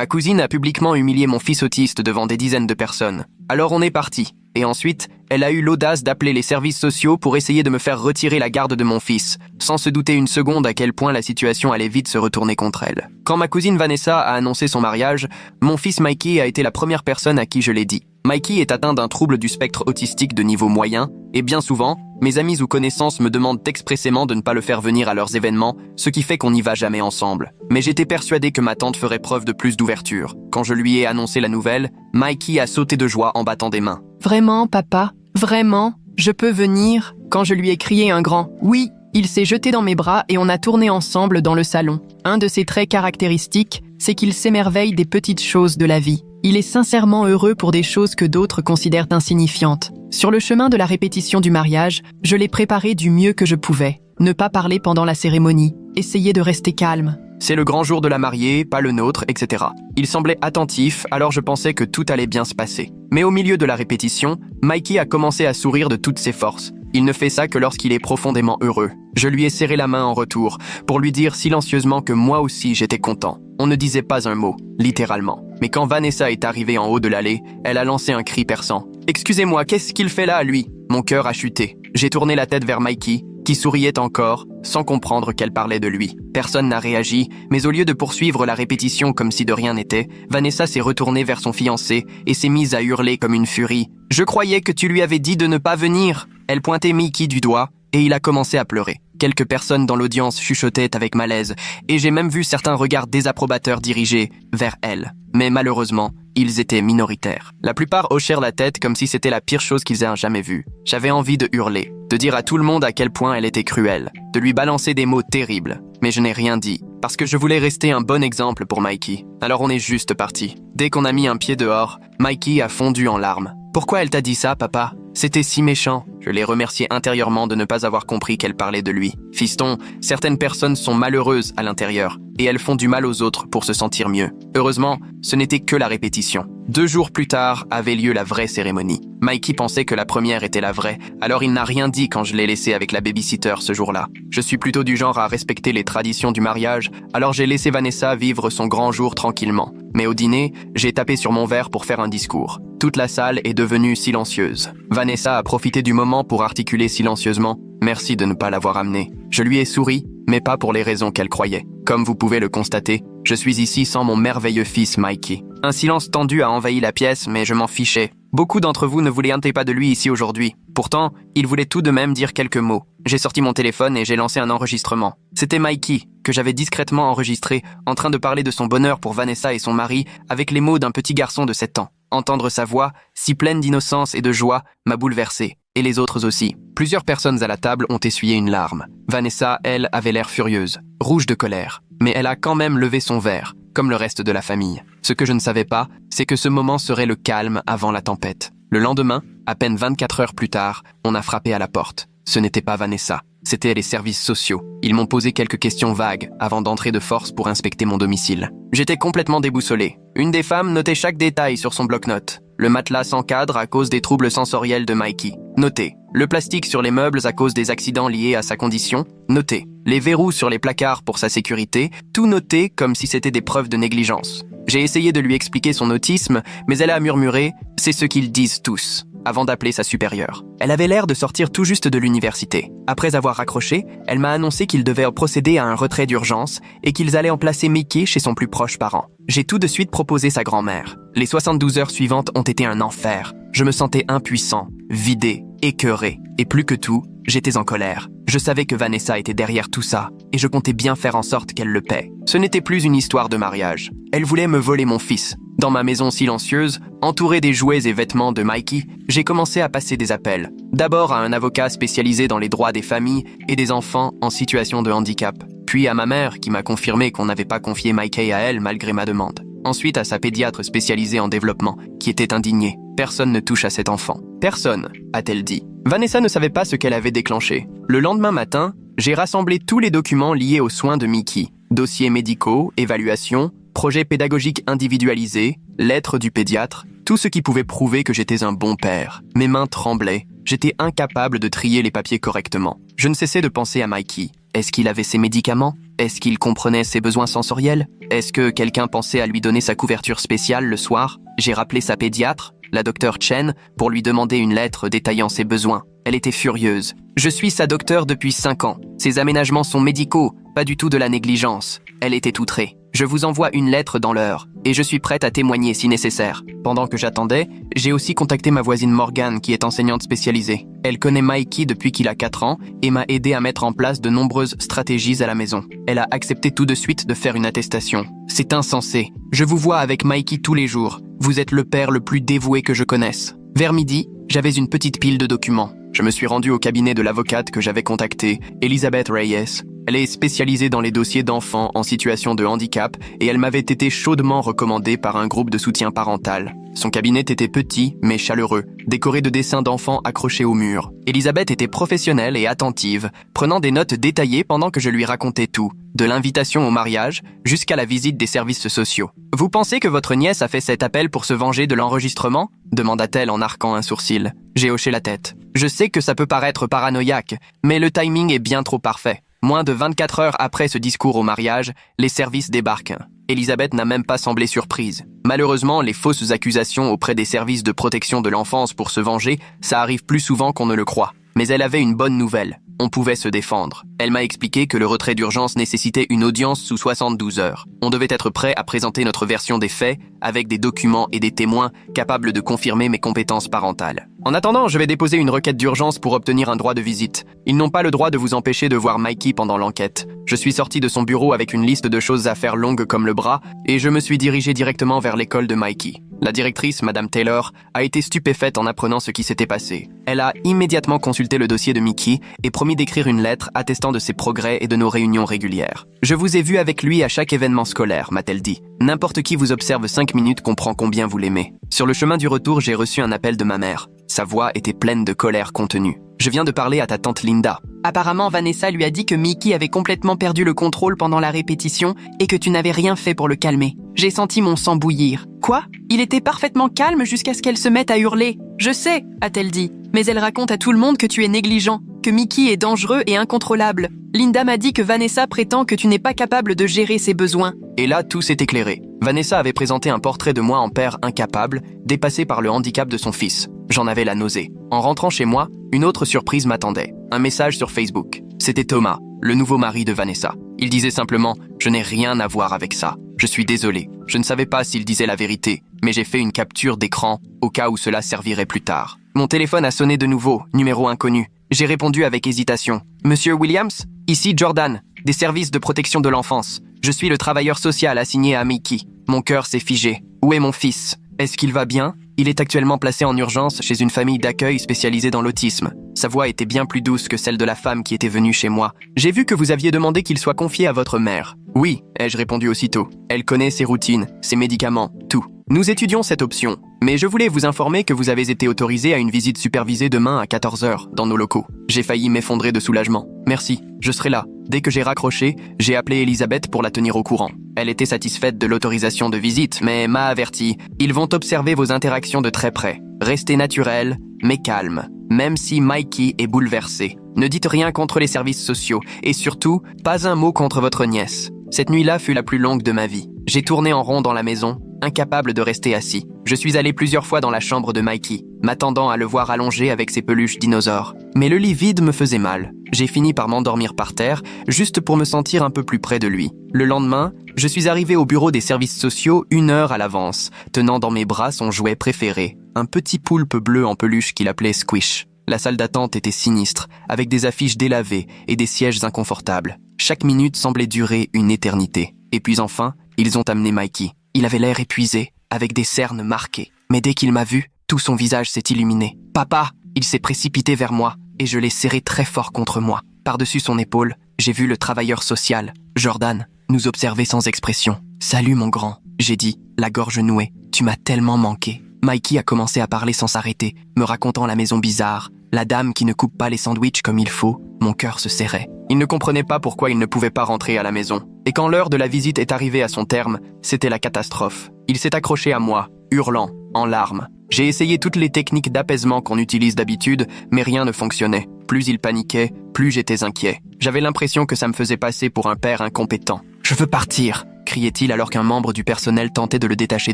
Ma cousine a publiquement humilié mon fils autiste devant des dizaines de personnes. Alors on est parti. Et ensuite, elle a eu l'audace d'appeler les services sociaux pour essayer de me faire retirer la garde de mon fils, sans se douter une seconde à quel point la situation allait vite se retourner contre elle. Quand ma cousine Vanessa a annoncé son mariage, mon fils Mikey a été la première personne à qui je l'ai dit. Mikey est atteint d'un trouble du spectre autistique de niveau moyen, et bien souvent, mes amis ou connaissances me demandent expressément de ne pas le faire venir à leurs événements, ce qui fait qu'on n'y va jamais ensemble. Mais j'étais persuadé que ma tante ferait preuve de plus d'ouverture. Quand je lui ai annoncé la nouvelle, Mikey a sauté de joie en battant des mains. « Vraiment, papa? Vraiment? Je peux venir ?» Quand je lui ai crié un grand « oui », il s'est jeté dans mes bras et on a tourné ensemble dans le salon. Un de ses traits caractéristiques, c'est qu'il s'émerveille des petites choses de la vie. Il est sincèrement heureux pour des choses que d'autres considèrent insignifiantes. Sur le chemin de la répétition du mariage, je l'ai préparé du mieux que je pouvais. Ne pas parler pendant la cérémonie, essayer de rester calme. C'est le grand jour de la mariée, pas le nôtre, etc. Il semblait attentif, alors je pensais que tout allait bien se passer. Mais au milieu de la répétition, Mikey a commencé à sourire de toutes ses forces. Il ne fait ça que lorsqu'il est profondément heureux. Je lui ai serré la main en retour, pour lui dire silencieusement que moi aussi j'étais content. On ne disait pas un mot, littéralement. Mais quand Vanessa est arrivée en haut de l'allée, elle a lancé un cri perçant. « Excusez-moi, qu'est-ce qu'il fait là, lui ?» Mon cœur a chuté. J'ai tourné la tête vers Mikey, qui souriait encore, sans comprendre qu'elle parlait de lui. Personne n'a réagi, mais au lieu de poursuivre la répétition comme si de rien n'était, Vanessa s'est retournée vers son fiancé et s'est mise à hurler comme une furie. « Je croyais que tu lui avais dit de ne pas venir !» Elle pointait Mickey du doigt, et il a commencé à pleurer. Quelques personnes dans l'audience chuchotaient avec malaise, et j'ai même vu certains regards désapprobateurs dirigés vers elle. Mais malheureusement, ils étaient minoritaires. La plupart hochèrent la tête comme si c'était la pire chose qu'ils aient jamais vue. J'avais envie de hurler, de dire à tout le monde à quel point elle était cruelle, de lui balancer des mots terribles. Mais je n'ai rien dit, parce que je voulais rester un bon exemple pour Mikey. Alors on est juste parti. Dès qu'on a mis un pied dehors, Mikey a fondu en larmes. « Pourquoi elle t'a dit ça, papa ? C'était si méchant. » Je l'ai remercié intérieurement de ne pas avoir compris qu'elle parlait de lui. « Fiston, certaines personnes sont malheureuses à l'intérieur, et elles font du mal aux autres pour se sentir mieux. » Heureusement, ce n'était que la répétition. 2 jours plus tard avait lieu la vraie cérémonie. Mikey pensait que la première était la vraie, alors il n'a rien dit quand je l'ai laissé avec la babysitter ce jour-là. Je suis plutôt du genre à respecter les traditions du mariage, alors j'ai laissé Vanessa vivre son grand jour tranquillement. Mais au dîner, j'ai tapé sur mon verre pour faire un discours. Toute la salle est devenue silencieuse. Vanessa a profité du moment pour articuler silencieusement « Merci de ne pas l'avoir amenée ». Je lui ai souri, mais pas pour les raisons qu'elle croyait. Comme vous pouvez le constater, je suis ici sans mon merveilleux fils Mikey. Un silence tendu a envahi la pièce, mais je m'en fichais. Beaucoup d'entre vous ne voulaient pas de lui ici aujourd'hui. Pourtant, il voulait tout de même dire quelques mots. J'ai sorti mon téléphone et j'ai lancé un enregistrement. C'était Mikey, que j'avais discrètement enregistré, en train de parler de son bonheur pour Vanessa et son mari, avec les mots d'un petit garçon de 7 ans. Entendre sa voix, si pleine d'innocence et de joie, m'a bouleversé, et les autres aussi. Plusieurs personnes à la table ont essuyé une larme. Vanessa, elle, avait l'air furieuse, rouge de colère. Mais elle a quand même levé son verre, comme le reste de la famille. Ce que je ne savais pas, c'est que ce moment serait le calme avant la tempête. Le lendemain, à peine 24 heures plus tard, on a frappé à la porte. Ce n'était pas Vanessa, c'était les services sociaux. Ils m'ont posé quelques questions vagues avant d'entrer de force pour inspecter mon domicile. J'étais complètement déboussolé. Une des femmes notait chaque détail sur son bloc-notes. Le matelas sans cadre à cause des troubles sensoriels de Mikey. Noté. Le plastique sur les meubles à cause des accidents liés à sa condition. Noté. Les verrous sur les placards pour sa sécurité. Tout noté comme si c'était des preuves de négligence. J'ai essayé de lui expliquer son autisme, mais elle a murmuré « c'est ce qu'ils disent tous », avant d'appeler sa supérieure. Elle avait l'air de sortir tout juste de l'université. Après avoir raccroché, elle m'a annoncé qu'ils devaient procéder à un retrait d'urgence et qu'ils allaient emplacer Mickey chez son plus proche parent. J'ai tout de suite proposé sa grand-mère. Les 72 heures suivantes ont été un enfer. Je me sentais impuissant, vidé, écœuré, et plus que tout, j'étais en colère. Je savais que Vanessa était derrière tout ça, et je comptais bien faire en sorte qu'elle le paie. Ce n'était plus une histoire de mariage. Elle voulait me voler mon fils. Dans ma maison silencieuse, entourée des jouets et vêtements de Mikey, j'ai commencé à passer des appels. D'abord à un avocat spécialisé dans les droits des familles et des enfants en situation de handicap. Puis à ma mère qui m'a confirmé qu'on n'avait pas confié Mikey à elle malgré ma demande. Ensuite à sa pédiatre spécialisée en développement, qui était indignée. Personne ne touche à cet enfant. Personne, a-t-elle dit. Vanessa ne savait pas ce qu'elle avait déclenché. Le lendemain matin, j'ai rassemblé tous les documents liés aux soins de Mickey. Dossiers médicaux, évaluations, projets pédagogiques individualisés, lettres du pédiatre, tout ce qui pouvait prouver que j'étais un bon père. Mes mains tremblaient. J'étais incapable de trier les papiers correctement. Je ne cessais de penser à Mikey. Est-ce qu'il avait ses médicaments? Est-ce qu'il comprenait ses besoins sensoriels? Est-ce que quelqu'un pensait à lui donner sa couverture spéciale le soir? J'ai rappelé sa pédiatre, la docteure Chen, pour lui demander une lettre détaillant ses besoins. Elle était furieuse. Je suis sa docteure depuis 5 ans. Ses aménagements sont médicaux, pas du tout de la négligence. Elle était outrée. Je vous envoie une lettre dans l'heure, et je suis prête à témoigner si nécessaire. Pendant que j'attendais, j'ai aussi contacté ma voisine Morgane, qui est enseignante spécialisée. Elle connaît Mikey depuis qu'il a 4 ans et m'a aidé à mettre en place de nombreuses stratégies à la maison. Elle a accepté tout de suite de faire une attestation. C'est insensé. Je vous vois avec Mikey tous les jours. Vous êtes le père le plus dévoué que je connaisse. Vers midi, j'avais une petite pile de documents. Je me suis rendu au cabinet de l'avocate que j'avais contactée, Elizabeth Reyes. Elle est spécialisée dans les dossiers d'enfants en situation de handicap et elle m'avait été chaudement recommandée par un groupe de soutien parental. Son cabinet était petit mais chaleureux, décoré de dessins d'enfants accrochés au mur. Elizabeth était professionnelle et attentive, prenant des notes détaillées pendant que je lui racontais tout, de l'invitation au mariage jusqu'à la visite des services sociaux. « Vous pensez que votre nièce a fait cet appel pour se venger de l'enregistrement ?» demanda-t-elle en arquant un sourcil. J'ai hoché la tête. Je sais que ça peut paraître paranoïaque, mais le timing est bien trop parfait. Moins de 24 heures après ce discours au mariage, les services débarquent. Elisabeth n'a même pas semblé surprise. Malheureusement, les fausses accusations auprès des services de protection de l'enfance pour se venger, ça arrive plus souvent qu'on ne le croit. Mais elle avait une bonne nouvelle. On pouvait se défendre. Elle m'a expliqué que le retrait d'urgence nécessitait une audience sous 72 heures. On devait être prêt à présenter notre version des faits, avec des documents et des témoins capables de confirmer mes compétences parentales. En attendant, je vais déposer une requête d'urgence pour obtenir un droit de visite. Ils n'ont pas le droit de vous empêcher de voir Mikey pendant l'enquête. Je suis sorti de son bureau avec une liste de choses à faire longue comme le bras, et je me suis dirigé directement vers l'école de Mikey. La directrice, Madame Taylor, a été stupéfaite en apprenant ce qui s'était passé. Elle a immédiatement consulté le dossier de Mickey et promis d'écrire une lettre attestant de ses progrès et de nos réunions régulières. « Je vous ai vu avec lui à chaque événement scolaire », m'a-t-elle dit. « N'importe qui vous observe 5 minutes comprend combien vous l'aimez. » Sur le chemin du retour, j'ai reçu un appel de ma mère. Sa voix était pleine de colère contenue. « Je viens de parler à ta tante Linda. » Apparemment, Vanessa lui a dit que Mickey avait complètement perdu le contrôle pendant la répétition et que tu n'avais rien fait pour le calmer. J'ai senti mon sang bouillir. Quoi? Il était parfaitement calme jusqu'à ce qu'elle se mette à hurler. Je sais, a-t-elle dit, mais elle raconte à tout le monde que tu es négligent, que Mickey est dangereux et incontrôlable. Linda m'a dit que Vanessa prétend que tu n'es pas capable de gérer ses besoins. Et là, tout s'est éclairé. Vanessa avait présenté un portrait de moi en père incapable, dépassé par le handicap de son fils. J'en avais la nausée. En rentrant chez moi, une autre surprise m'attendait. Un message sur Facebook. C'était Thomas, le nouveau mari de Vanessa. Il disait simplement « Je n'ai rien à voir avec ça. Je suis désolé. Je ne savais pas s'il disait la vérité, mais j'ai fait une capture d'écran au cas où cela servirait plus tard. » Mon téléphone a sonné de nouveau, numéro inconnu. J'ai répondu avec hésitation. « Monsieur Williams? Ici Jordan, des services de protection de l'enfance. Je suis le travailleur social assigné à Mickey. Mon cœur s'est figé. Où est mon fils? Est-ce qu'il va bien? Il est actuellement placé en urgence chez une famille d'accueil spécialisée dans l'autisme. Sa voix était bien plus douce que celle de la femme qui était venue chez moi. J'ai vu que vous aviez demandé qu'il soit confié à votre mère. Oui, ai-je répondu aussitôt. Elle connaît ses routines, ses médicaments, tout. Nous étudions cette option, mais je voulais vous informer que vous avez été autorisé à une visite supervisée demain à 14h dans nos locaux. J'ai failli m'effondrer de soulagement. Merci, je serai là. Dès que j'ai raccroché, j'ai appelé Elisabeth pour la tenir au courant. Elle était satisfaite de l'autorisation de visite, mais m'a averti. Ils vont observer vos interactions de très près. Restez naturel, mais calme, même si Mikey est bouleversé. Ne dites rien contre les services sociaux, et surtout, pas un mot contre votre nièce. Cette nuit-là fut la plus longue de ma vie. J'ai tourné en rond dans la maison, incapable de rester assis. Je suis allé plusieurs fois dans la chambre de Mikey, m'attendant à le voir allongé avec ses peluches dinosaures. Mais le lit vide me faisait mal. J'ai fini par m'endormir par terre, juste pour me sentir un peu plus près de lui. Le lendemain, je suis arrivé au bureau des services sociaux 1 heure à l'avance, tenant dans mes bras son jouet préféré, un petit poulpe bleu en peluche qu'il appelait Squish. La salle d'attente était sinistre, avec des affiches délavées et des sièges inconfortables. Chaque minute semblait durer une éternité. Et puis enfin, ils ont amené Mikey. Il avait l'air épuisé, avec des cernes marquées. Mais dès qu'il m'a vu, tout son visage s'est illuminé. « Papa !» Il s'est précipité vers moi, et je l'ai serré très fort contre moi. Par-dessus son épaule, j'ai vu le travailleur social, Jordan, nous observer sans expression. « Salut mon grand !» j'ai dit, la gorge nouée. « Tu m'as tellement manqué. » Mikey a commencé à parler sans s'arrêter, me racontant la maison bizarre, la dame qui ne coupe pas les sandwichs comme il faut. Mon cœur se serrait. Il ne comprenait pas pourquoi il ne pouvait pas rentrer à la maison. Et quand l'heure de la visite est arrivée à son terme, c'était la catastrophe. Il s'est accroché à moi, hurlant, en larmes. J'ai essayé toutes les techniques d'apaisement qu'on utilise d'habitude, mais rien ne fonctionnait. Plus il paniquait, plus j'étais inquiet. J'avais l'impression que ça me faisait passer pour un père incompétent. « Je veux partir !» criait-il alors qu'un membre du personnel tentait de le détacher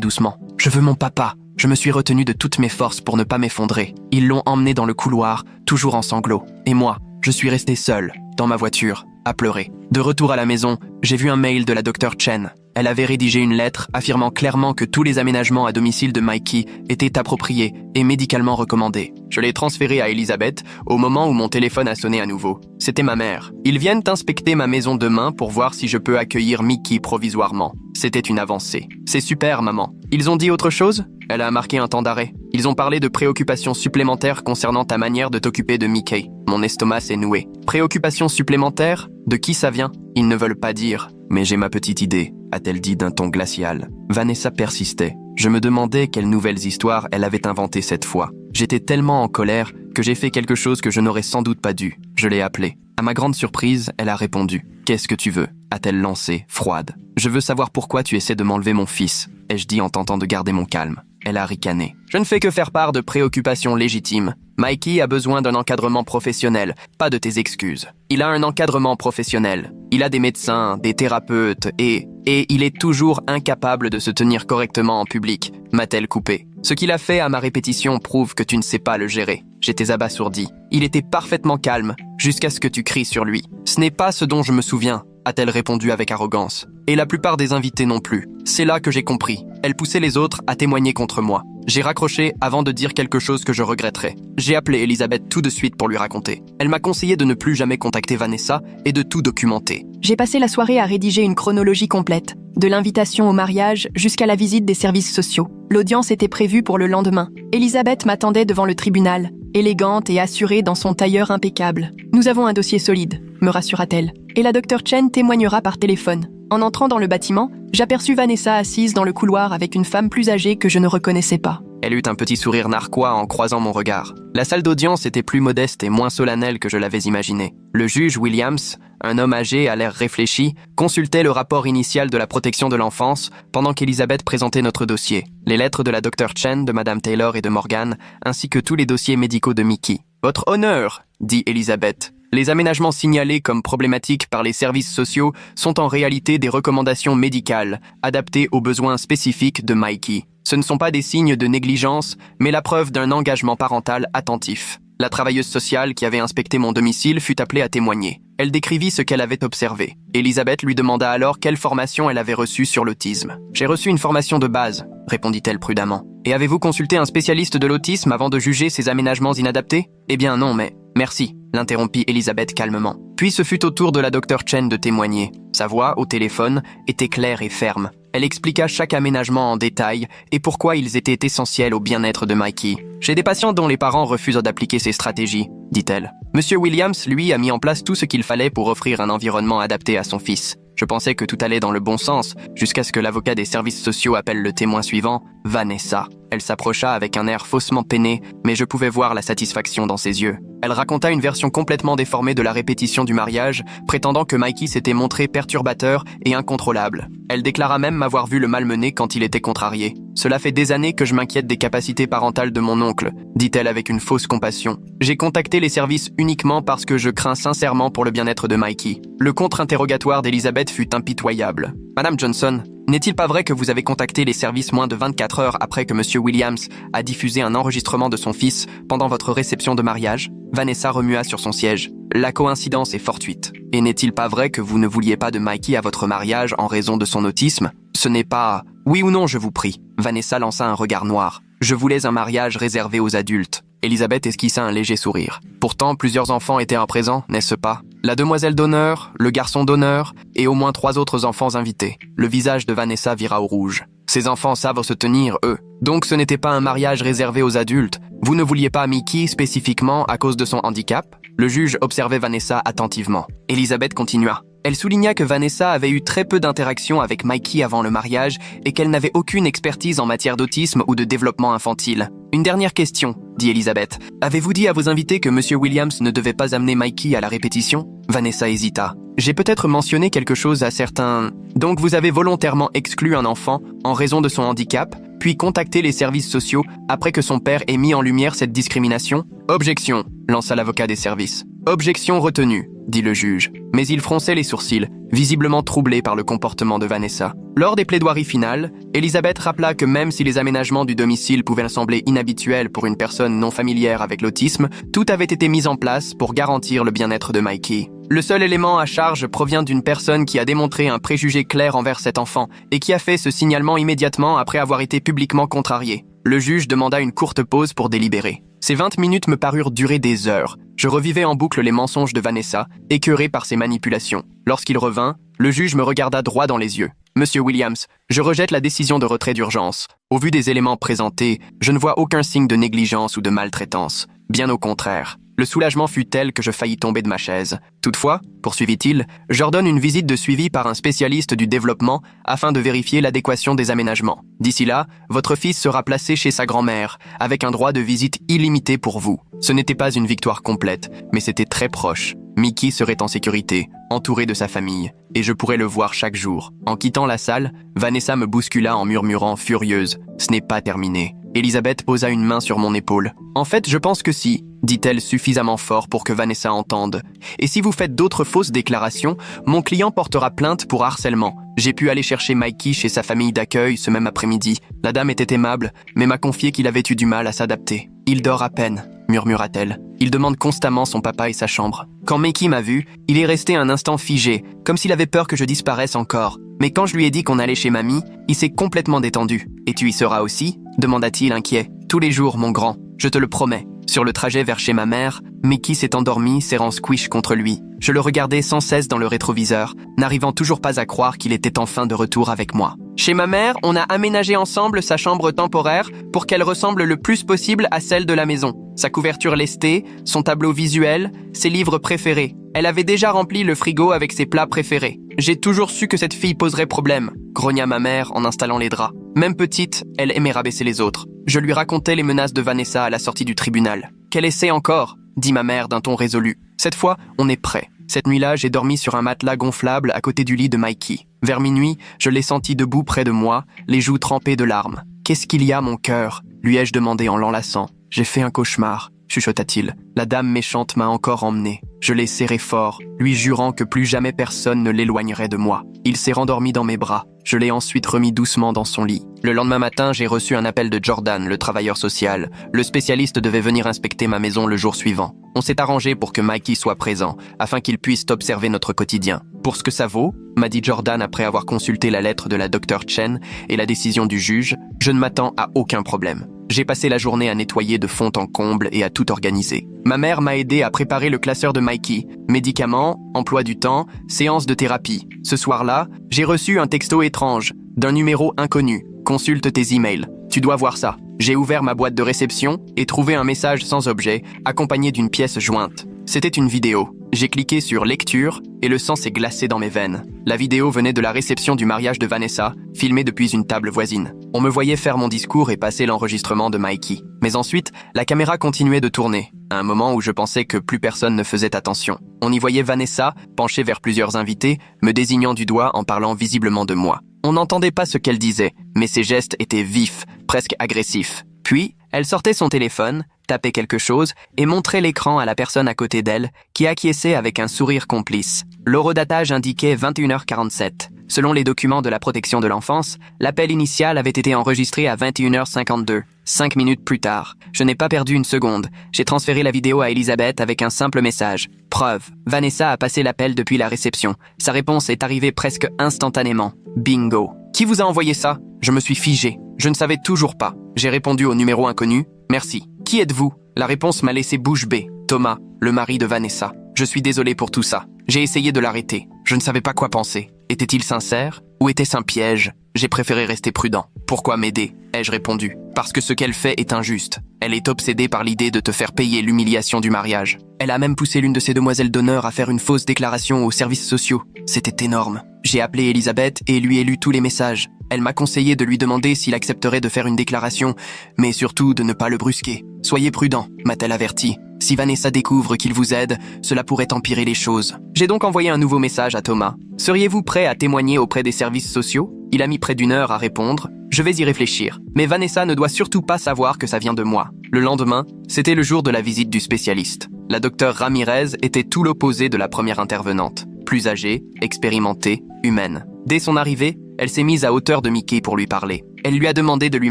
doucement. « Je veux mon papa !» Je me suis retenu de toutes mes forces pour ne pas m'effondrer. Ils l'ont emmené dans le couloir, toujours en sanglots. Et moi, je suis resté seul, dans ma voiture, à pleurer. De retour à la maison, j'ai vu un mail de la Dr. Chen. Elle avait rédigé une lettre affirmant clairement que tous les aménagements à domicile de Mikey étaient appropriés et médicalement recommandés. Je l'ai transféré à Elisabeth au moment où mon téléphone a sonné à nouveau. C'était ma mère. Ils viennent inspecter ma maison demain pour voir si je peux accueillir Mickey provisoirement. C'était une avancée. C'est super, maman. Ils ont dit autre chose ? Elle a marqué un temps d'arrêt. Ils ont parlé de préoccupations supplémentaires concernant ta manière de t'occuper de Mickey. Mon estomac s'est noué. Préoccupations supplémentaires ? De qui ça vient ? Ils ne veulent pas dire. Mais j'ai ma petite idée, a-t-elle dit d'un ton glacial. Vanessa persistait. Je me demandais quelles nouvelles histoires elle avait inventées cette fois. J'étais tellement en colère que j'ai fait quelque chose que je n'aurais sans doute pas dû. Je l'ai appelée. À ma grande surprise, elle a répondu. « Qu'est-ce que tu veux ?» a-t-elle lancé, froide. « Je veux savoir pourquoi tu essaies de m'enlever mon fils », ai-je dit en tentant de garder mon calme. Elle a ricané. « Je ne fais que faire part de préoccupations légitimes. Mikey a besoin d'un encadrement professionnel, pas de tes excuses. Il a un encadrement professionnel. Il a des médecins, des thérapeutes et il est toujours incapable de se tenir correctement en public, m'a-t-elle coupé. Ce qu'il a fait à ma répétition prouve que tu ne sais pas le gérer. J'étais abasourdi. Il était parfaitement calme, jusqu'à ce que tu cries sur lui. Ce n'est pas ce dont je me souviens, a-t-elle répondu avec arrogance. Et la plupart des invités non plus. C'est là que j'ai compris. Elle poussait les autres à témoigner contre moi. J'ai raccroché avant de dire quelque chose que je regretterais. J'ai appelé Elisabeth tout de suite pour lui raconter. Elle m'a conseillé de ne plus jamais contacter Vanessa et de tout documenter. J'ai passé la soirée à rédiger une chronologie complète, de l'invitation au mariage jusqu'à la visite des services sociaux. L'audience était prévue pour le lendemain. Elisabeth m'attendait devant le tribunal, élégante et assurée dans son tailleur impeccable. « Nous avons un dossier solide », me rassura-t-elle. « Et la Dr. Chen témoignera par téléphone. » En entrant dans le bâtiment, j'aperçus Vanessa assise dans le couloir avec une femme plus âgée que je ne reconnaissais pas. Elle eut un petit sourire narquois en croisant mon regard. La salle d'audience était plus modeste et moins solennelle que je l'avais imaginé. Le juge Williams, un homme âgé à l'air réfléchi, consultait le rapport initial de la protection de l'enfance pendant qu'Elisabeth présentait notre dossier, les lettres de la Dr. Chen, de Madame Taylor et de Morgan, ainsi que tous les dossiers médicaux de Mickey. « Votre honneur !» dit Elisabeth. Les aménagements signalés comme problématiques par les services sociaux sont en réalité des recommandations médicales, adaptées aux besoins spécifiques de Mikey. Ce ne sont pas des signes de négligence, mais la preuve d'un engagement parental attentif. La travailleuse sociale qui avait inspecté mon domicile fut appelée à témoigner. Elle décrivit ce qu'elle avait observé. Elisabeth lui demanda alors quelle formation elle avait reçue sur l'autisme. « J'ai reçu une formation de base », répondit-elle prudemment. « Et avez-vous consulté un spécialiste de l'autisme avant de juger ces aménagements inadaptés ? Eh bien non, mais... » « Merci », l'interrompit Elisabeth calmement. Puis ce fut au tour de la Dr. Chen de témoigner. Sa voix, au téléphone, était claire et ferme. Elle expliqua chaque aménagement en détail et pourquoi ils étaient essentiels au bien-être de Mikey. « J'ai des patients dont les parents refusent d'appliquer ces stratégies », dit-elle. Monsieur Williams, lui, a mis en place tout ce qu'il fallait pour offrir un environnement adapté à son fils. Je pensais que tout allait dans le bon sens, jusqu'à ce que l'avocat des services sociaux appelle le témoin suivant, Vanessa. Elle s'approcha avec un air faussement peiné, mais je pouvais voir la satisfaction dans ses yeux. Elle raconta une version complètement déformée de la répétition du mariage, prétendant que Mikey s'était montré perturbateur et incontrôlable. Elle déclara même m'avoir vu le malmener quand il était contrarié. « Cela fait des années que je m'inquiète des capacités parentales de mon oncle », dit-elle avec une fausse compassion. « J'ai contacté les services uniquement parce que je crains sincèrement pour le bien-être de Mikey. » Le contre-interrogatoire d'Elisabeth fut impitoyable. « Madame Johnson, n'est-il pas vrai que vous avez contacté les services moins de 24 heures après que Monsieur Williams a diffusé un enregistrement de son fils pendant votre réception de mariage ?» Vanessa remua sur son siège. La coïncidence est fortuite. Et n'est-il pas vrai que vous ne vouliez pas de Mikey à votre mariage en raison de son autisme ? Ce n'est pas... Oui ou non, je vous prie. Vanessa lança un regard noir. Je voulais un mariage réservé aux adultes. Elisabeth esquissa un léger sourire. Pourtant, plusieurs enfants étaient présents, n'est-ce pas ? La demoiselle d'honneur, le garçon d'honneur et au moins 3 autres enfants invités. Le visage de Vanessa vira au rouge. Ces enfants savent se tenir, eux. Donc ce n'était pas un mariage réservé aux adultes. Vous ne vouliez pas Mickey spécifiquement à cause de son handicap ? Le juge observait Vanessa attentivement. Elisabeth continua. Elle souligna que Vanessa avait eu très peu d'interactions avec Mikey avant le mariage et qu'elle n'avait aucune expertise en matière d'autisme ou de développement infantile. Une dernière question, dit Elisabeth. Avez-vous dit à vos invités que Monsieur Williams ne devait pas amener Mikey à la répétition ? Vanessa hésita. J'ai peut-être mentionné quelque chose à certains... Donc vous avez volontairement exclu un enfant en raison de son handicap puis contacter les services sociaux après que son père ait mis en lumière cette discrimination? Objection, lança l'avocat des services. Objection retenue, dit le juge, mais il fronçait les sourcils, visiblement troublé par le comportement de Vanessa. Lors des plaidoiries finales, Elisabeth rappela que même si les aménagements du domicile pouvaient sembler inhabituels pour une personne non familière avec l'autisme, tout avait été mis en place pour garantir le bien-être de Mikey. Le seul élément à charge provient d'une personne qui a démontré un préjugé clair envers cet enfant et qui a fait ce signalement immédiatement après avoir été publiquement contrarié. Le juge demanda une courte pause pour délibérer. Ces 20 minutes me parurent durer des heures. Je revivais en boucle les mensonges de Vanessa, écœuré par ses manipulations. Lorsqu'il revint, le juge me regarda droit dans les yeux. « Monsieur Williams, je rejette la décision de retrait d'urgence. Au vu des éléments présentés, je ne vois aucun signe de négligence ou de maltraitance. Bien au contraire. Le soulagement fut tel que je faillis tomber de ma chaise. Toutefois, poursuivit-il, j'ordonne une visite de suivi par un spécialiste du développement afin de vérifier l'adéquation des aménagements. D'ici là, votre fils sera placé chez sa grand-mère, avec un droit de visite illimité pour vous. Ce n'était pas une victoire complète, mais c'était très proche. Mickey serait en sécurité, entouré de sa famille, et je pourrais le voir chaque jour. En quittant la salle, Vanessa me bouscula en murmurant furieuse. « Ce n'est pas terminé. » Elisabeth posa une main sur mon épaule. « En fait, je pense que si, dit-elle suffisamment fort pour que Vanessa entende. Et si vous faites d'autres fausses déclarations, mon client portera plainte pour harcèlement. J'ai pu aller chercher Mikey chez sa famille d'accueil ce même après-midi. La dame était aimable, mais m'a confié qu'il avait eu du mal à s'adapter. Il dort à peine, murmura-t-elle. Il demande constamment son papa et sa chambre. Quand Mikey m'a vu, il est resté un instant figé, comme s'il avait peur que je disparaisse encore. Mais quand je lui ai dit qu'on allait chez mamie, il s'est complètement détendu. « Et tu y seras aussi ?» demanda-t-il inquiet. « Tous les jours, mon grand, je te le promets. » Sur le trajet vers chez ma mère, Mickey s'est endormi, serrant Squish contre lui. Je le regardais sans cesse dans le rétroviseur, n'arrivant toujours pas à croire qu'il était enfin de retour avec moi. Chez ma mère, on a aménagé ensemble sa chambre temporaire pour qu'elle ressemble le plus possible à celle de la maison. Sa couverture lestée, son tableau visuel, ses livres préférés. Elle avait déjà rempli le frigo avec ses plats préférés. J'ai toujours su que cette fille poserait problème, grogna ma mère en installant les draps. Même petite, elle aimait rabaisser les autres. Je lui racontais les menaces de Vanessa à la sortie du tribunal. « Quel essai encore ?» dit ma mère d'un ton résolu. « Cette fois, on est prêt. » Cette nuit-là, j'ai dormi sur un matelas gonflable à côté du lit de Mikey. Vers minuit, je l'ai senti debout près de moi, les joues trempées de larmes. « Qu'est-ce qu'il y a, mon cœur ?» lui ai-je demandé en l'enlaçant. « J'ai fait un cauchemar. » chuchota-t-il. La dame méchante m'a encore emmené. Je l'ai serré fort, lui jurant que plus jamais personne ne l'éloignerait de moi. Il s'est rendormi dans mes bras. Je l'ai ensuite remis doucement dans son lit. Le lendemain matin, j'ai reçu un appel de Jordan, le travailleur social. Le spécialiste devait venir inspecter ma maison le jour suivant. On s'est arrangé pour que Mikey soit présent, afin qu'il puisse observer notre quotidien. Pour ce que ça vaut, m'a dit Jordan après avoir consulté la lettre de la Dr Chen et la décision du juge, je ne m'attends à aucun problème. J'ai passé la journée à nettoyer de fond en comble et à tout organiser. Ma mère m'a aidé à préparer le classeur de Mikey. Médicaments, emploi du temps, séance de thérapie. Ce soir-là, j'ai reçu un texto étrange, d'un numéro inconnu. Consulte tes emails. Tu dois voir ça. J'ai ouvert ma boîte de réception et trouvé un message sans objet, accompagné d'une pièce jointe. C'était une vidéo. J'ai cliqué sur « Lecture » et le sang s'est glacé dans mes veines. La vidéo venait de la réception du mariage de Vanessa, filmée depuis une table voisine. On me voyait faire mon discours et passer l'enregistrement de Mikey. Mais ensuite, la caméra continuait de tourner, à un moment où je pensais que plus personne ne faisait attention. On y voyait Vanessa, penchée vers plusieurs invités, me désignant du doigt en parlant visiblement de moi. On n'entendait pas ce qu'elle disait, mais ses gestes étaient vifs, presque agressifs. Puis, elle sortait son téléphone, tapait quelque chose et montrait l'écran à la personne à côté d'elle, qui acquiesçait avec un sourire complice. L'horodatage indiquait 21h47. Selon les documents de la protection de l'enfance, l'appel initial avait été enregistré à 21h52, 5 minutes plus tard. Je n'ai pas perdu une seconde. J'ai transféré la vidéo à Elisabeth avec un simple message. Preuve. Vanessa a passé l'appel depuis la réception. Sa réponse est arrivée presque instantanément. Bingo. Qui vous a envoyé ça? Je me suis figé. Je ne savais toujours pas. J'ai répondu au numéro inconnu. Merci. Qui êtes-vous? La réponse m'a laissé bouche bée. Thomas, le mari de Vanessa. Je suis désolé pour tout ça. J'ai essayé de l'arrêter. Je ne savais pas quoi penser. Était-il sincère? Ou était-ce un piège? J'ai préféré rester prudent. Pourquoi m'aider? Ai-je répondu. Parce que ce qu'elle fait est injuste. Elle est obsédée par l'idée de te faire payer l'humiliation du mariage. Elle a même poussé l'une de ses demoiselles d'honneur à faire une fausse déclaration aux services sociaux. C'était énorme. J'ai appelé Elisabeth et lui ai lu tous les messages. Elle m'a conseillé de lui demander s'il accepterait de faire une déclaration, mais surtout de ne pas le brusquer. Soyez prudent, m'a-t-elle averti. Si Vanessa découvre qu'il vous aide, cela pourrait empirer les choses. J'ai donc envoyé un nouveau message à Thomas. Seriez-vous prêt à témoigner auprès des services sociaux? Il a mis près d'1 heure à répondre. Je vais y réfléchir. Mais Vanessa ne doit surtout pas savoir que ça vient de moi. Le lendemain, c'était le jour de la visite du spécialiste. La docteure Ramirez était tout l'opposé de la première intervenante. Plus âgée, expérimentée, humaine. Dès son arrivée, elle s'est mise à hauteur de Mickey pour lui parler. Elle lui a demandé de lui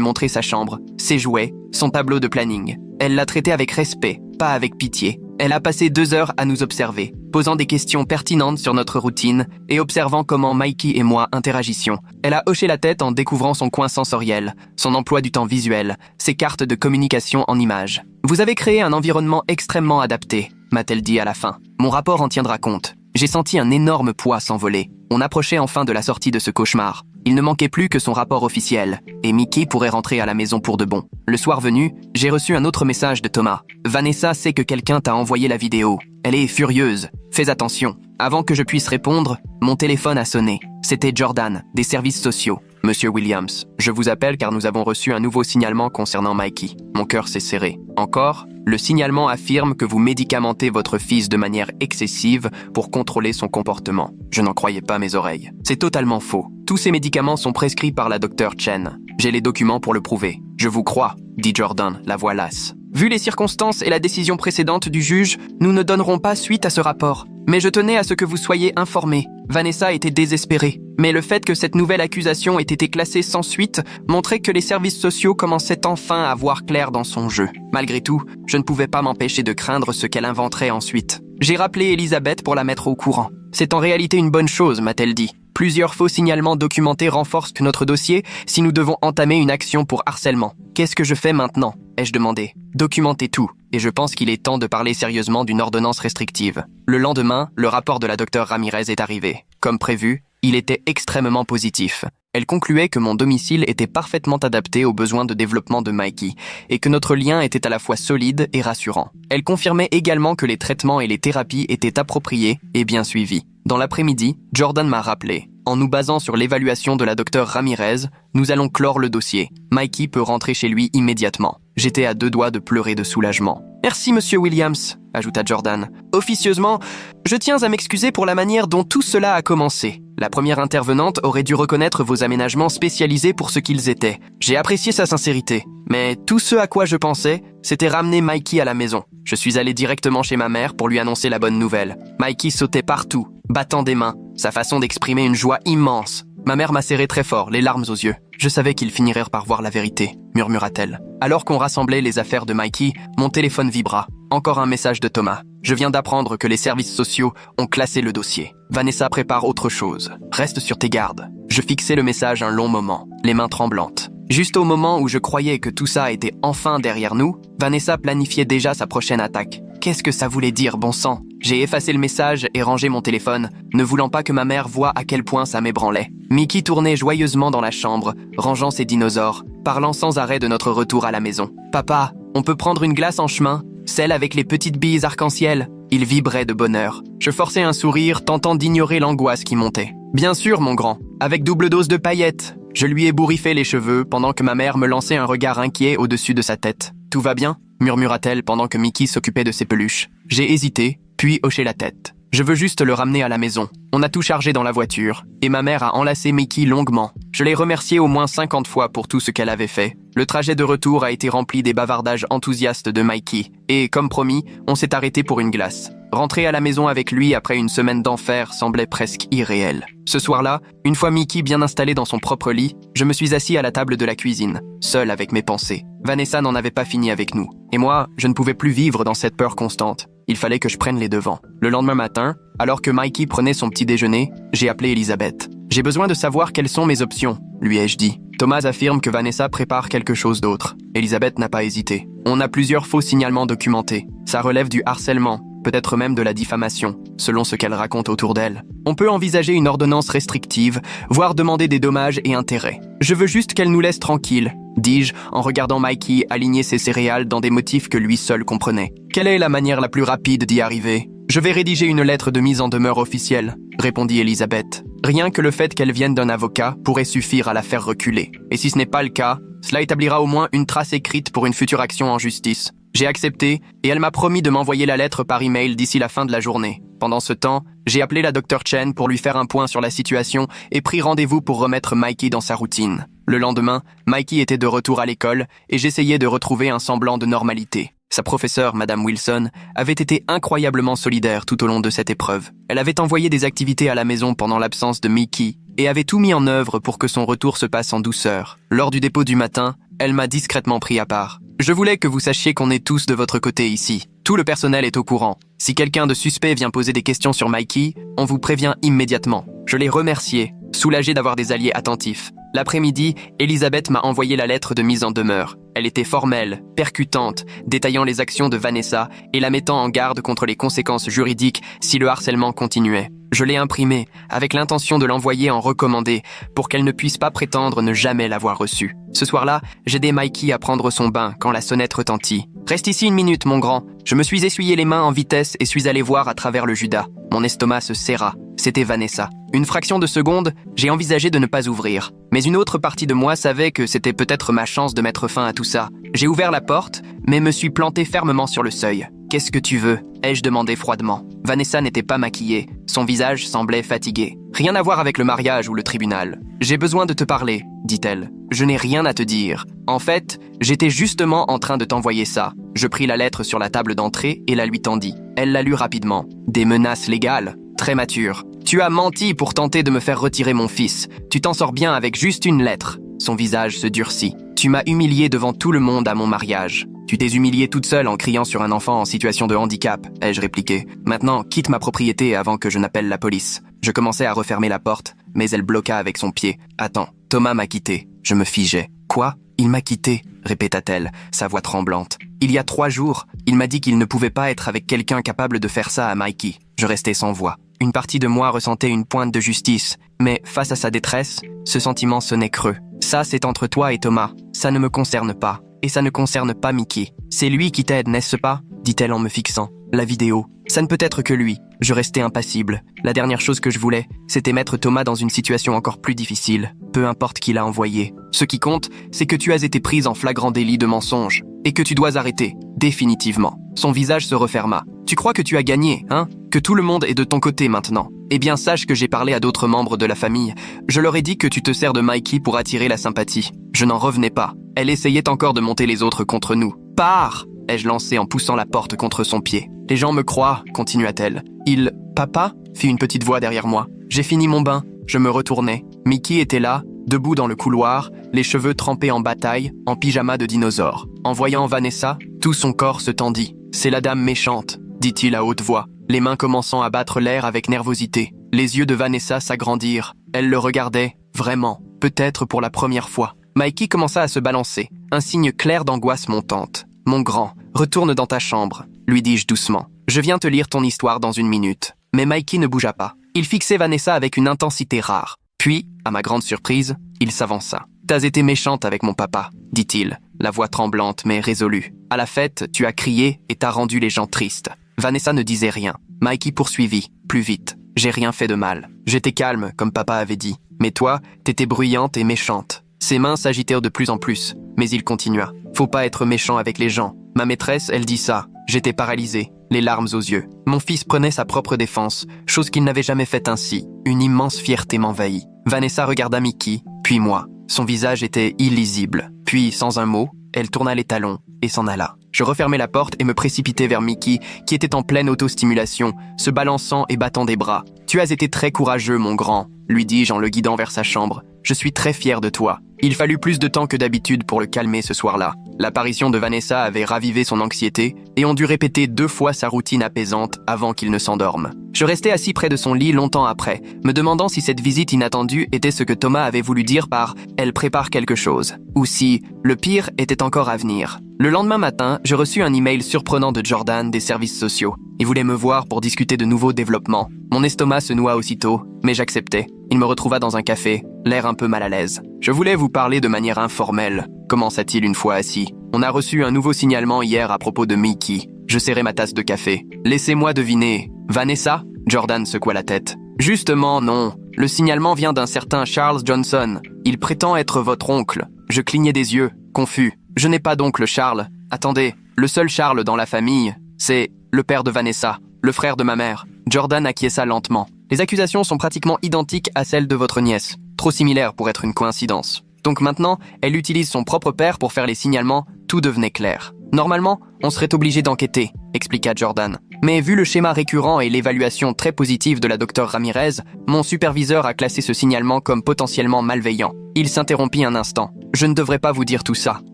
montrer sa chambre, ses jouets, son tableau de planning. Elle l'a traité avec respect, pas avec pitié. Elle a passé 2 heures à nous observer, posant des questions pertinentes sur notre routine et observant comment Mikey et moi interagissions. Elle a hoché la tête en découvrant son coin sensoriel, son emploi du temps visuel, ses cartes de communication en images. « Vous avez créé un environnement extrêmement adapté », m'a-t-elle dit à la fin. Mon rapport en tiendra compte. J'ai senti un énorme poids s'envoler. On approchait enfin de la sortie de ce cauchemar. Il ne manquait plus que son rapport officiel, et Mickey pourrait rentrer à la maison pour de bon. Le soir venu, j'ai reçu un autre message de Thomas. « Vanessa sait que quelqu'un t'a envoyé la vidéo. Elle est furieuse. Fais attention. » Avant que je puisse répondre, mon téléphone a sonné. C'était Jordan, des services sociaux. « Monsieur Williams, je vous appelle car nous avons reçu un nouveau signalement concernant Mikey. Mon cœur s'est serré. Encore, le signalement affirme que vous médicamentez votre fils de manière excessive pour contrôler son comportement. Je n'en croyais pas mes oreilles. C'est totalement faux. Tous ces médicaments sont prescrits par la docteure Chen. J'ai les documents pour le prouver. Je vous crois, dit Jordan, la voix lasse. Vu les circonstances et la décision précédente du juge, nous ne donnerons pas suite à ce rapport. Mais je tenais à ce que vous soyez informés. Vanessa était désespérée. Mais le fait que cette nouvelle accusation ait été classée sans suite montrait que les services sociaux commençaient enfin à voir clair dans son jeu. Malgré tout, je ne pouvais pas m'empêcher de craindre ce qu'elle inventerait ensuite. J'ai rappelé Elisabeth pour la mettre au courant. C'est en réalité une bonne chose, m'a-t-elle dit. Plusieurs faux signalements documentés renforcent notre dossier si nous devons entamer une action pour harcèlement. Qu'est-ce que je fais maintenant ? Ai-je demandé. Documentez tout, et je pense qu'il est temps de parler sérieusement d'une ordonnance restrictive. Le lendemain, le rapport de la docteure Ramirez est arrivé. Comme prévu, il était extrêmement positif. Elle concluait que mon domicile était parfaitement adapté aux besoins de développement de Mikey et que notre lien était à la fois solide et rassurant. Elle confirmait également que les traitements et les thérapies étaient appropriés et bien suivis. Dans l'après-midi, Jordan m'a rappelé. En nous basant sur l'évaluation de la docteure Ramirez, nous allons clore le dossier. Mikey peut rentrer chez lui immédiatement. J'étais à 2 doigts de pleurer de soulagement. « Merci, monsieur Williams », ajouta Jordan. « Officieusement, je tiens à m'excuser pour la manière dont tout cela a commencé. La première intervenante aurait dû reconnaître vos aménagements spécialisés pour ce qu'ils étaient. J'ai apprécié sa sincérité. Mais tout ce à quoi je pensais, c'était ramener Mikey à la maison. Je suis allé directement chez ma mère pour lui annoncer la bonne nouvelle. Mikey sautait partout, battant des mains, sa façon d'exprimer une joie immense. Ma mère m'a serré très fort, les larmes aux yeux. Je savais qu'ils finiraient par voir la vérité, murmura-t-elle. Alors qu'on rassemblait les affaires de Mikey, mon téléphone vibra. Encore un message de Thomas. Je viens d'apprendre que les services sociaux ont classé le dossier. Vanessa prépare autre chose. Reste sur tes gardes. Je fixais le message un long moment, les mains tremblantes. Juste au moment où je croyais que tout ça était enfin derrière nous, Vanessa planifiait déjà sa prochaine attaque. Qu'est-ce que ça voulait dire, bon sang ? J'ai effacé le message et rangé mon téléphone, ne voulant pas que ma mère voie à quel point ça m'ébranlait. Mickey tournait joyeusement dans la chambre, rangeant ses dinosaures, parlant sans arrêt de notre retour à la maison. « Papa, on peut prendre une glace en chemin ? Celle avec les petites billes arc-en-ciel ?» Il vibrait de bonheur. Je forçais un sourire, tentant d'ignorer l'angoisse qui montait. « Bien sûr, mon grand, avec double dose de paillettes !» Je lui ébouriffais les cheveux pendant que ma mère me lançait un regard inquiet au-dessus de sa tête. « Tout va bien ?» murmura-t-elle pendant que Mickey s'occupait de ses peluches. J'ai hésité, puis hoché la tête. Je veux juste le ramener à la maison. On a tout chargé dans la voiture, et ma mère a enlacé Mickey longuement. Je l'ai remerciée au moins 50 fois pour tout ce qu'elle avait fait. Le trajet de retour a été rempli des bavardages enthousiastes de Mikey, et, comme promis, on s'est arrêté pour une glace. Rentrer à la maison avec lui après une semaine d'enfer semblait presque irréel. Ce soir-là, une fois Mickey bien installé dans son propre lit, je me suis assis à la table de la cuisine, seul avec mes pensées. Vanessa n'en avait pas fini avec nous. Et moi, je ne pouvais plus vivre dans cette peur constante. Il fallait que je prenne les devants. Le lendemain matin, alors que Mikey prenait son petit déjeuner, j'ai appelé Elisabeth. « J'ai besoin de savoir quelles sont mes options », lui ai-je dit. Thomas affirme que Vanessa prépare quelque chose d'autre. Elisabeth n'a pas hésité. On a plusieurs faux signalements documentés. Ça relève du harcèlement, peut-être même de la diffamation, selon ce qu'elle raconte autour d'elle. On peut envisager une ordonnance restrictive, voire demander des dommages et intérêts. Je veux juste qu'elle nous laisse tranquilles, dis-je, en regardant Mikey aligner ses céréales dans des motifs que lui seul comprenait. Quelle est la manière la plus rapide d'y arriver ? Je vais rédiger une lettre de mise en demeure officielle, répondit Elisabeth. Rien que le fait qu'elle vienne d'un avocat pourrait suffire à la faire reculer. Et si ce n'est pas le cas, cela établira au moins une trace écrite pour une future action en justice. J'ai accepté et elle m'a promis de m'envoyer la lettre par email d'ici la fin de la journée. Pendant ce temps, j'ai appelé la Dr. Chen pour lui faire un point sur la situation et pris rendez-vous pour remettre Mikey dans sa routine. Le lendemain, Mikey était de retour à l'école et j'essayais de retrouver un semblant de normalité. Sa professeure, Madame Wilson, avait été incroyablement solidaire tout au long de cette épreuve. Elle avait envoyé des activités à la maison pendant l'absence de Mickey et avait tout mis en œuvre pour que son retour se passe en douceur. Lors du dépôt du matin, elle m'a discrètement pris à part. « Je voulais que vous sachiez qu'on est tous de votre côté ici. Tout le personnel est au courant. Si quelqu'un de suspect vient poser des questions sur Mikey, on vous prévient immédiatement. » Je l'ai remercié, soulagé d'avoir des alliés attentifs. L'après-midi, Elisabeth m'a envoyé la lettre de mise en demeure. Elle était formelle, percutante, détaillant les actions de Vanessa et la mettant en garde contre les conséquences juridiques si le harcèlement continuait. Je l'ai imprimée, avec l'intention de l'envoyer en recommandé, pour qu'elle ne puisse pas prétendre ne jamais l'avoir reçue. Ce soir-là, j'aidais Mikey à prendre son bain quand la sonnette retentit. « Reste ici une minute, mon grand. » Je me suis essuyé les mains en vitesse et suis allé voir à travers le judas. Mon estomac se serra. C'était Vanessa. Une fraction de seconde, j'ai envisagé de ne pas ouvrir. Mais une autre partie de moi savait que c'était peut-être ma chance de mettre fin à tout ça. J'ai ouvert la porte, mais me suis planté fermement sur le seuil. « Qu'est-ce que tu veux ?» ai-je demandé froidement. Vanessa n'était pas maquillée. Son visage semblait fatigué. « Rien à voir avec le mariage ou le tribunal. J'ai besoin de te parler, » dit-elle. « Je n'ai rien à te dire. En fait, j'étais justement en train de t'envoyer ça. » Je pris la lettre sur la table d'entrée et la lui tendis. Elle la lut rapidement. « Des menaces légales. Très mature. Tu as menti pour tenter de me faire retirer mon fils. Tu t'en sors bien avec juste une lettre. » Son visage se durcit. « Tu m'as humilié devant tout le monde à mon mariage. » « Tu t'es humiliée toute seule en criant sur un enfant en situation de handicap, ai-je répliqué. Maintenant, quitte ma propriété avant que je n'appelle la police. Je commençais à refermer la porte, mais elle bloqua avec son pied. Attends, Thomas m'a quitté. Je me figeais. Quoi? Il m'a quitté, répéta-t-elle, sa voix tremblante. Il y a 3 jours, il m'a dit qu'il ne pouvait pas être avec quelqu'un capable de faire ça à Mikey. Je restais sans voix. Une partie de moi ressentait une pointe de justice, mais face à sa détresse, ce sentiment sonnait creux. Ça, c'est entre toi et Thomas. Ça ne me concerne pas. Et ça ne concerne pas Mickey. C'est lui qui t'aide, n'est-ce pas? Dit-elle en me fixant. La vidéo. Ça ne peut être que lui. Je restais impassible. La dernière chose que je voulais, c'était mettre Thomas dans une situation encore plus difficile. Peu importe qui l'a envoyé. Ce qui compte, c'est que tu as été prise en flagrant délit de mensonge. Et que tu dois arrêter. Définitivement. Son visage se referma. Tu crois que tu as gagné, hein? Que tout le monde est de ton côté maintenant. Eh bien, sache que j'ai parlé à d'autres membres de la famille. Je leur ai dit que tu te sers de Mikey pour attirer la sympathie. Je n'en revenais pas. Elle essayait encore de monter les autres contre nous. « Pars !» ai-je lancé en poussant la porte contre son pied. « Les gens me croient, » continua-t-elle. « Papa ?» fit une petite voix derrière moi. J'ai fini mon bain. Je me retournai. Mickey était là, debout dans le couloir, les cheveux trempés en bataille, en pyjama de dinosaure. En voyant Vanessa, tout son corps se tendit. « C'est la dame méchante », dit-il à haute voix, les mains commençant à battre l'air avec nervosité. Les yeux de Vanessa s'agrandirent. Elle le regardait, vraiment, peut-être pour la première fois. Mikey commença à se balancer, un signe clair d'angoisse montante. « Mon grand, retourne dans ta chambre », lui dis-je doucement. « Je viens te lire ton histoire dans 1 minute. » Mais Mikey ne bougea pas. Il fixait Vanessa avec une intensité rare. Puis, à ma grande surprise, il s'avança. « T'as été méchante avec mon papa, » dit-il, la voix tremblante mais résolue. « À la fête, tu as crié et t'as rendu les gens tristes. » Vanessa ne disait rien. Mikey poursuivit, plus vite. « J'ai rien fait de mal. J'étais calme, comme papa avait dit. Mais toi, t'étais bruyante et méchante. » Ses mains s'agitèrent de plus en plus, mais il continua. « Faut pas être méchant avec les gens. Ma maîtresse, elle dit ça. J'étais paralysé, les larmes aux yeux. Mon fils prenait sa propre défense, chose qu'il n'avait jamais faite ainsi. Une immense fierté m'envahit. » Vanessa regarda Mickey, puis moi. Son visage était illisible. Puis, sans un mot, elle tourna les talons et s'en alla. Je refermai la porte et me précipitai vers Mickey, qui était en pleine autostimulation, se balançant et battant des bras. « Tu as été très courageux, mon grand, » lui dis-je en le guidant vers sa chambre. « Je suis très fier de toi. » Il fallut plus de temps que d'habitude pour le calmer ce soir-là. L'apparition de Vanessa avait ravivé son anxiété et on dut répéter 2 fois sa routine apaisante avant qu'il ne s'endorme. Je restai assis près de son lit longtemps après, me demandant si cette visite inattendue était ce que Thomas avait voulu dire par « elle prépare quelque chose » ou si le pire était encore à venir. Le lendemain matin, je reçus un email surprenant de Jordan des services sociaux. Il voulait me voir pour discuter de nouveaux développements. Mon estomac se noua aussitôt, mais j'acceptai. Il me retrouva dans un café, l'air un peu mal à l'aise. « Je voulais vous parler de manière informelle », commença-t-il une fois assis. « On a reçu un nouveau signalement hier à propos de Mickey. » Je serrai ma tasse de café. « Laissez-moi deviner. Vanessa ?» Jordan secoua la tête. « Justement, non. Le signalement vient d'un certain Charles Johnson. Il prétend être votre oncle. » Je clignai des yeux, confus. « Je n'ai pas d'oncle Charles. Attendez, Le seul Charles dans la famille, c'est le père de Vanessa, le frère de ma mère. Jordan acquiesça lentement. Les accusations sont pratiquement identiques à celles de votre nièce. Trop similaires pour être une coïncidence. Donc maintenant, elle utilise son propre père pour faire les signalements, tout devenait clair. Normalement, on serait obligé d'enquêter, expliqua Jordan. Mais vu le schéma récurrent et l'évaluation très positive de la docteure Ramirez, mon superviseur a classé ce signalement comme potentiellement malveillant. Il s'interrompit un instant. Je ne devrais pas vous dire tout ça,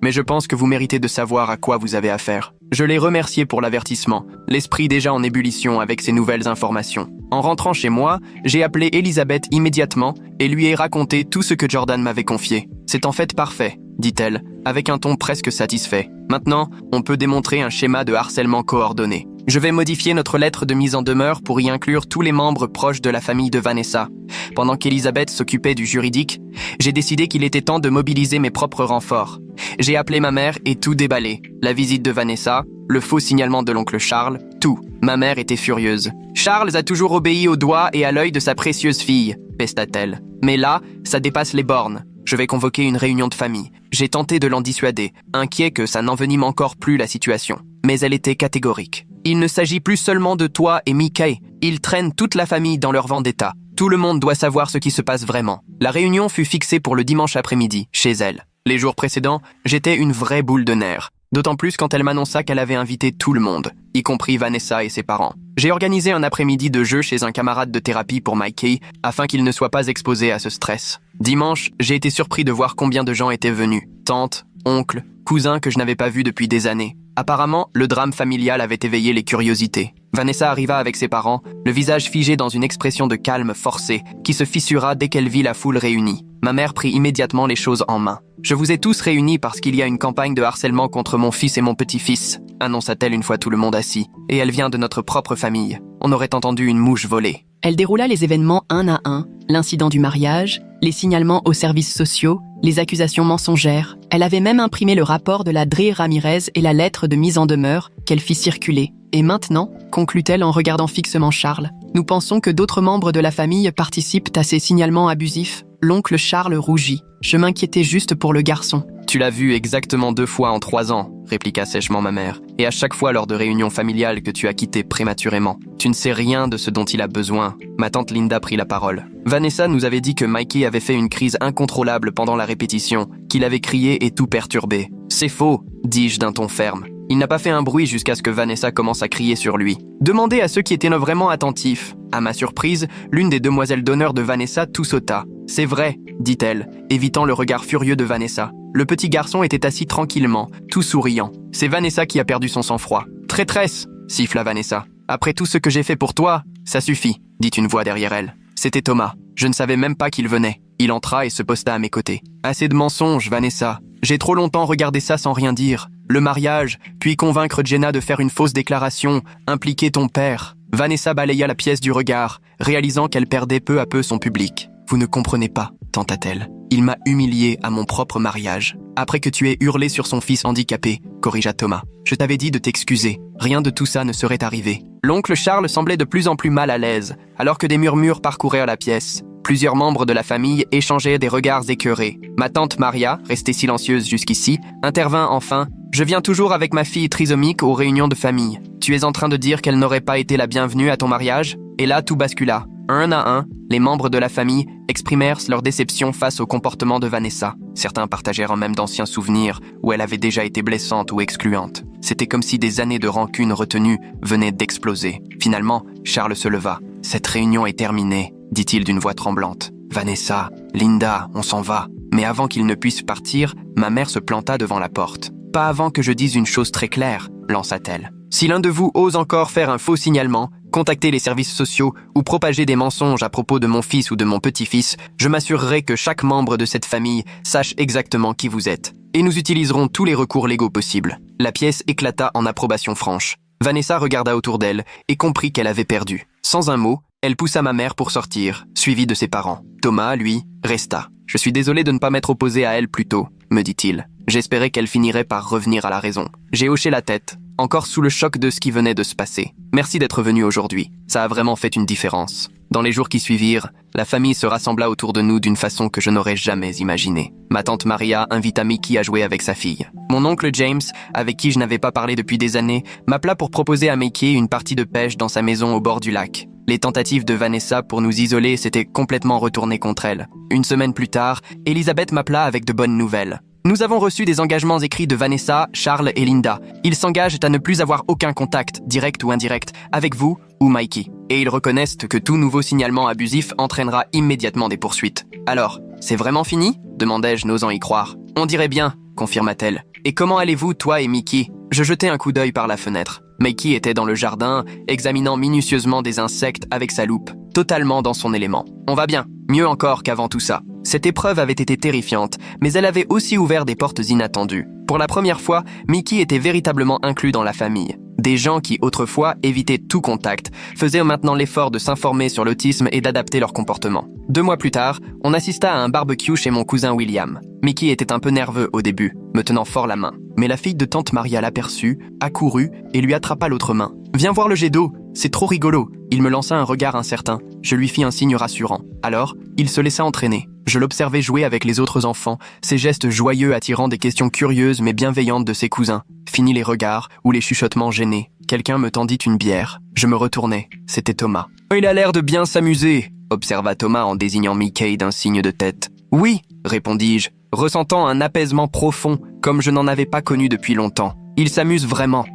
mais je pense que vous méritez de savoir à quoi vous avez affaire. Je l'ai remercié pour l'avertissement, l'esprit déjà en ébullition avec ces nouvelles informations. En rentrant chez moi, j'ai appelé Elisabeth immédiatement et lui ai raconté tout ce que Jordan m'avait confié. C'est en fait parfait, dit-elle, avec un ton presque satisfait. Maintenant, on peut démontrer un schéma de harcèlement coordonné. Je vais modifier notre lettre de mise en demeure pour y inclure tous les membres proches de la famille de Vanessa. Pendant qu'Elisabeth s'occupait du juridique, j'ai décidé qu'il était temps de mobiliser mes propres renforts. J'ai appelé ma mère et tout déballé. La visite de Vanessa, le faux signalement de l'oncle Charles, tout. Ma mère était furieuse. « Charles a toujours obéi au doigt et à l'œil de sa précieuse fille », pesta-t-elle. Mais là, ça dépasse les bornes. Je vais convoquer une réunion de famille. J'ai tenté de l'en dissuader, inquiet que ça n'envenime encore plus la situation. Mais elle était catégorique. Il ne s'agit plus seulement de toi et Mickey. Ils traînent toute la famille dans leur vendetta. Tout le monde doit savoir ce qui se passe vraiment. La réunion fut fixée pour le dimanche après-midi, chez elle. Les jours précédents, j'étais une vraie boule de nerfs. D'autant plus quand elle m'annonça qu'elle avait invité tout le monde, y compris Vanessa et ses parents. J'ai organisé un après-midi de jeu chez un camarade de thérapie pour Mikey, afin qu'il ne soit pas exposé à ce stress. Dimanche, j'ai été surpris de voir combien de gens étaient venus. Tantes, oncles, cousins que je n'avais pas vus depuis des années. Apparemment, le drame familial avait éveillé les curiosités. Vanessa arriva avec ses parents, le visage figé dans une expression de calme forcé, qui se fissura dès qu'elle vit la foule réunie. Ma mère prit immédiatement les choses en main. « Je vous ai tous réunis parce qu'il y a une campagne de harcèlement contre mon fils et mon petit-fils », annonça-t-elle une fois tout le monde assis. « Et elle vient de notre propre famille. On aurait entendu une mouche voler. » Elle déroula les événements un à un, l'incident du mariage, les signalements aux services sociaux, les accusations mensongères. Elle avait même imprimé le rapport de la Dre Ramirez et la lettre de mise en demeure qu'elle fit circuler. Et maintenant, conclut-elle en regardant fixement Charles, nous pensons que d'autres membres de la famille participent à ces signalements abusifs. L'oncle Charles rougit. Je m'inquiétais juste pour le garçon. Tu l'as vu exactement 2 fois en 3 ans, répliqua sèchement ma mère. Et à chaque fois lors de réunions familiales que tu as quitté prématurément. Tu ne sais rien de ce dont il a besoin. Ma tante Linda prit la parole. Vanessa nous avait dit que Mikey avait fait une crise incontrôlable pendant la répétition, qu'il avait crié et tout perturbé. C'est faux, dis-je d'un ton ferme. Il n'a pas fait un bruit jusqu'à ce que Vanessa commence à crier sur lui. Demandez à ceux qui étaient vraiment attentifs. À ma surprise, l'une des demoiselles d'honneur de Vanessa tout sauta. « C'est vrai », dit-elle, évitant le regard furieux de Vanessa. Le petit garçon était assis tranquillement, tout souriant. C'est Vanessa qui a perdu son sang-froid. « Traîtresse !» siffla Vanessa. « Après tout ce que j'ai fait pour toi, ça suffit », dit une voix derrière elle. C'était Thomas. Je ne savais même pas qu'il venait. Il entra et se posta à mes côtés. « Assez de mensonges, Vanessa. J'ai trop longtemps regardé ça sans rien dire. Le mariage, puis convaincre Jenna de faire une fausse déclaration, impliquer ton père. » Vanessa balaya la pièce du regard, réalisant qu'elle perdait peu à peu son public. « Vous ne comprenez pas, tenta-t-elle. Il m'a humilié à mon propre mariage. Après que tu aies hurlé sur son fils handicapé, corrigea Thomas. Je t'avais dit de t'excuser. Rien de tout ça ne serait arrivé. » L'oncle Charles semblait de plus en plus mal à l'aise, alors que des murmures parcoururent la pièce. Plusieurs membres de la famille échangeaient des regards écœurés. Ma tante Maria, restée silencieuse jusqu'ici, intervint enfin. « Je viens toujours avec ma fille trisomique aux réunions de famille. Tu es en train de dire qu'elle n'aurait pas été la bienvenue à ton mariage ?» Et là, tout bascula. Un à un, les membres de la famille exprimèrent leur déception face au comportement de Vanessa. Certains partagèrent même d'anciens souvenirs où elle avait déjà été blessante ou excluante. C'était comme si des années de rancune retenue venaient d'exploser. Finalement, Charles se leva. « Cette réunion est terminée », dit-il d'une voix tremblante. « Vanessa, Linda, on s'en va. » Mais avant qu'il ne puisse partir, ma mère se planta devant la porte. « Pas avant que je dise une chose très claire », lança-t-elle. « Si l'un de vous ose encore faire un faux signalement, contacter les services sociaux ou propager des mensonges à propos de mon fils ou de mon petit-fils, je m'assurerai que chaque membre de cette famille sache exactement qui vous êtes. Et nous utiliserons tous les recours légaux possibles. » La pièce éclata en approbation franche. Vanessa regarda autour d'elle et comprit qu'elle avait perdu. Sans un mot, elle poussa ma mère pour sortir, suivie de ses parents. Thomas, lui, resta. « Je suis désolé de ne pas m'être opposé à elle plus tôt », me dit-il. J'espérais qu'elle finirait par revenir à la raison. J'ai hoché la tête. encore sous le choc de ce qui venait de se passer. Merci d'être venu aujourd'hui, ça a vraiment fait une différence. Dans les jours qui suivirent, la famille se rassembla autour de nous d'une façon que je n'aurais jamais imaginée. Ma tante Maria invita Mickey à jouer avec sa fille. Mon oncle James, avec qui je n'avais pas parlé depuis des années, m'appela pour proposer à Mickey une partie de pêche dans sa maison au bord du lac. Les tentatives de Vanessa pour nous isoler s'étaient complètement retournées contre elle. Une semaine plus tard, Elisabeth m'appela avec de bonnes nouvelles. Nous avons reçu des engagements écrits de Vanessa, Charles et Linda. Ils s'engagent à ne plus avoir aucun contact, direct ou indirect, avec vous ou Mikey. Et ils reconnaissent que tout nouveau signalement abusif entraînera immédiatement des poursuites. Alors, c'est vraiment fini ? Demandai-je, n'osant y croire. On dirait bien, confirma-t-elle. Et comment allez-vous, toi et Mickey ? Je jetai un coup d'œil par la fenêtre. Mickey était dans le jardin, examinant minutieusement des insectes avec sa loupe, totalement dans son élément. On va bien, mieux encore qu'avant tout ça. Cette épreuve avait été terrifiante, mais elle avait aussi ouvert des portes inattendues. Pour la première fois, Mickey était véritablement inclus dans la famille. Des gens qui, autrefois, évitaient tout contact, faisaient maintenant l'effort de s'informer sur l'autisme et d'adapter leur comportement. 2 mois plus tard, on assista à un barbecue chez mon cousin William. Mickey était un peu nerveux au début, me tenant fort la main. Mais la fille de tante Maria l'aperçut, accourut et lui attrapa l'autre main. « Viens voir le jet d'eau, c'est trop rigolo !» Il me lança un regard incertain. Je lui fis un signe rassurant. Alors, il se laissa entraîner. Je l'observais jouer avec les autres enfants, ses gestes joyeux attirant des questions curieuses mais bienveillantes de ses cousins. Fini les regards ou les chuchotements gênés. Quelqu'un me tendit une bière. Je me retournai. C'était Thomas. « Il a l'air de bien s'amuser !» observa Thomas en désignant Mickey d'un signe de tête. « Oui !» répondis-je, ressentant un apaisement profond comme je n'en avais pas connu depuis longtemps. « Il s'amuse vraiment. »